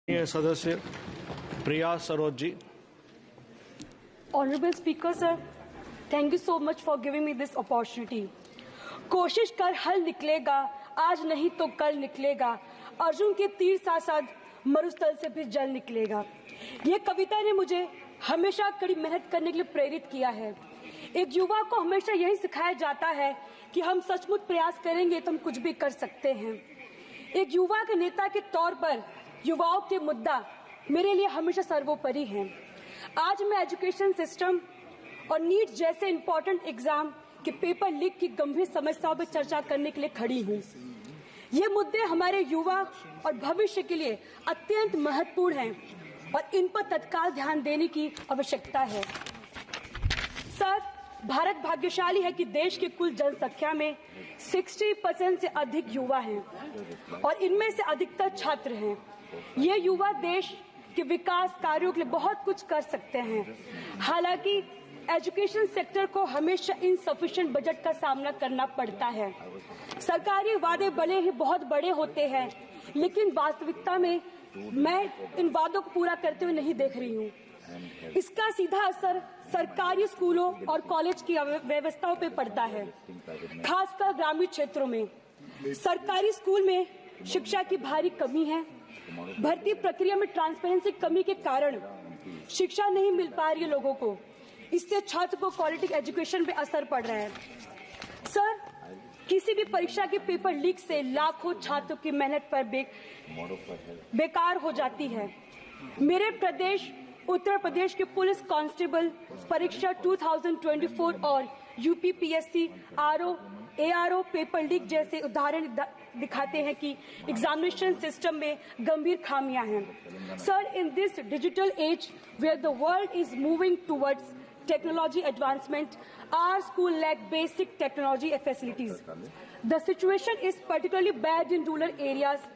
सदस्य प्रिया Saroj ji. Honorable Speaker sir, thank you so much for giving me this opportunity. कोशिश कर हल निकलेगा, आज नहीं तो कल निकलेगा, अर्जुन के तीर साथ साथ मरुस्थल से फिर जल निकलेगा। ये कविता ने मुझे हमेशा कड़ी मेहनत करने के लिए प्रेरित किया है। एक युवा को हमेशा यही सिखाया जाता है कि हम सचमुच प्रयास करेंगे तो हम कुछ भी कर सकते हैं। एक युवा के नेता के तौर पर युवाओं के मुद्दा मेरे लिए हमेशा सर्वोपरि है। आज मैं एजुकेशन सिस्टम और नीट जैसे इम्पोर्टेंट एग्जाम के पेपर लीक की गंभीर समस्याओं पर चर्चा करने के लिए खड़ी हूँ। ये मुद्दे हमारे युवा और भविष्य के लिए अत्यंत महत्वपूर्ण हैं और इन पर तत्काल ध्यान देने की आवश्यकता है। सर, भारत भाग्यशाली है कि देश की कुल जनसंख्या में 60% से अधिक युवा हैं और इनमें से अधिकतर छात्र हैं। ये युवा देश के विकास कार्यों के लिए बहुत कुछ कर सकते हैं। हालांकि एजुकेशन सेक्टर को हमेशा इनसफिशिएंट बजट का सामना करना पड़ता है। सरकारी वादे भले ही बहुत बड़े होते हैं, लेकिन वास्तविकता में मैं इन वादों को पूरा करते हुए नहीं देख रही हूँ। इसका सीधा असर सरकारी स्कूलों और कॉलेज की व्यवस्थाओं पर पड़ता है, खासकर ग्रामीण क्षेत्रों में। सरकारी स्कूल में शिक्षा की भारी कमी है। भर्ती प्रक्रिया में ट्रांसपेरेंसी कमी के कारण शिक्षा नहीं मिल पा रही है लोगों को। इससे छात्र को क्वालिटी एजुकेशन पे असर पड़ रहा है। सर, किसी भी परीक्षा के पेपर लीक से लाखों छात्रों की मेहनत पर बेकार हो जाती है। मेरे प्रदेश उत्तर प्रदेश के पुलिस कांस्टेबल परीक्षा 2024 और यूपीपीएससी ARO पेपर लीक जैसे उदाहरण दिखाते हैं कि एग्जामिनेशन सिस्टम में गंभीर खामियां हैं। Sir, in this digital age where the world is moving towards technology advancement, our school lack basic technology facilities. The situation is particularly bad in rural areas.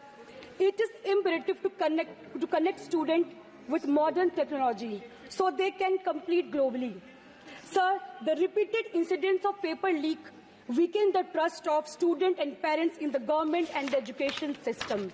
It is imperative to connect students with modern technology so they can compete globally. Sir, the repeated incidents of paper leak weaken the trust of students and parents in the government and the education system.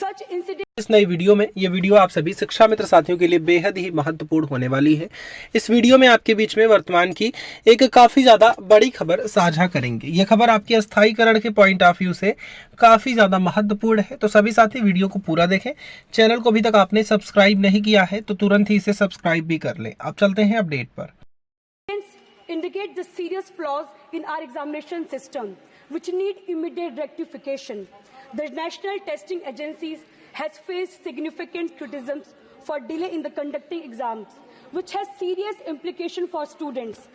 Such incidents इस नई video में ये video आप सभी शिक्षा मित्र साथियों के लिए बेहद ही महत्वपूर्ण होने वाली है। इस वीडियो में आपके बीच में वर्तमान की एक काफी ज्यादा बड़ी खबर साझा करेंगे। ये खबर आपके अस्थायीकरण के पॉइंट ऑफ व्यू से काफी ज्यादा महत्वपूर्ण है, तो सभी साथी वीडियो को पूरा देखें। चैनल को अभी तक आपने सब्सक्राइब नहीं किया है तो तुरंत ही इसे सब्सक्राइब भी कर ले। अब चलते हैं अपडेट पर। indicate the serious flaws in our examination system which need immediate rectification. The National Testing Agencies has faced significant criticisms for delay in the conducting exams, which has serious implications for students.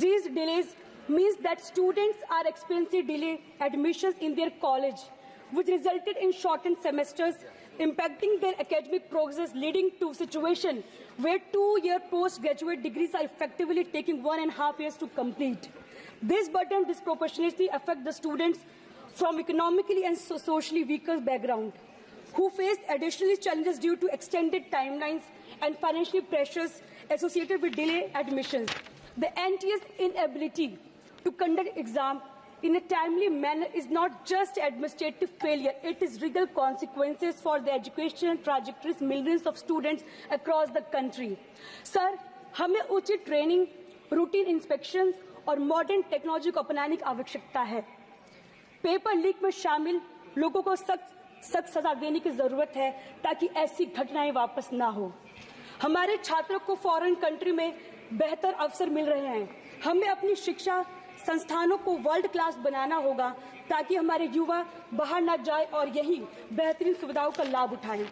These delays means that students are experiencing delayed admissions in their college, which resulted in shortened semesters, impacting their academic progress, leading to a situation where 2-year postgraduate degrees are effectively taking 1.5 years to complete. This burden disproportionately affects the students from economically and socially weaker background, who face additional challenges due to extended timelines and financial pressures associated with delayed admissions. The NTA's inability to conduct exam in a timely manner is not just administrative failure, it is real consequences for the educational trajectories millions of students across the country. Sir, हमें उचित training, routine inspection और modern technology को अपनाने की आवश्यकता है। Paper leak में शामिल लोगों को सख्त सजा देने की जरूरत है ताकि ऐसी घटनाएं वापस ना हो। हमारे छात्रों को फॉरेन कंट्री में बेहतर अवसर मिल रहे हैं। हमें अपनी शिक्षा संस्थानों को वर्ल्ड क्लास बनाना होगा ताकि हमारे युवा बाहर न जाए और यही बेहतरीन सुविधाओं का लाभ उठाएं।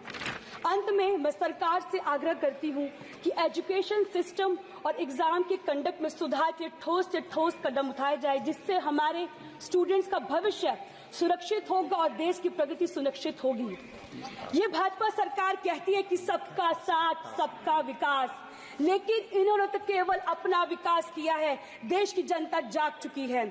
अंत में मैं सरकार से आग्रह करती हूं कि एजुकेशन सिस्टम और एग्जाम के कंडक्ट में सुधार के ठोस से ठोस कदम उठाए जाए, जिससे हमारे स्टूडेंट्स का भविष्य सुरक्षित होगा और देश की प्रगति सुनिश्चित होगी। ये भाजपा सरकार कहती है कि सबका साथ सबका विकास, लेकिन इन्होंने तो केवल अपना विकास किया है। देश की जनता जाग चुकी है।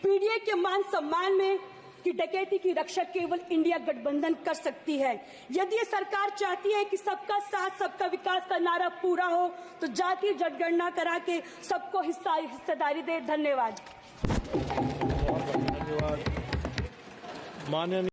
पीडीए के मान सम्मान में की डकैती की रक्षा केवल इंडिया गठबंधन कर सकती है। यदि ये सरकार चाहती है कि सबका साथ सबका विकास का नारा पूरा हो तो जातीय जनगणना करा के सबको हिस्सेदारी दे। धन्यवाद।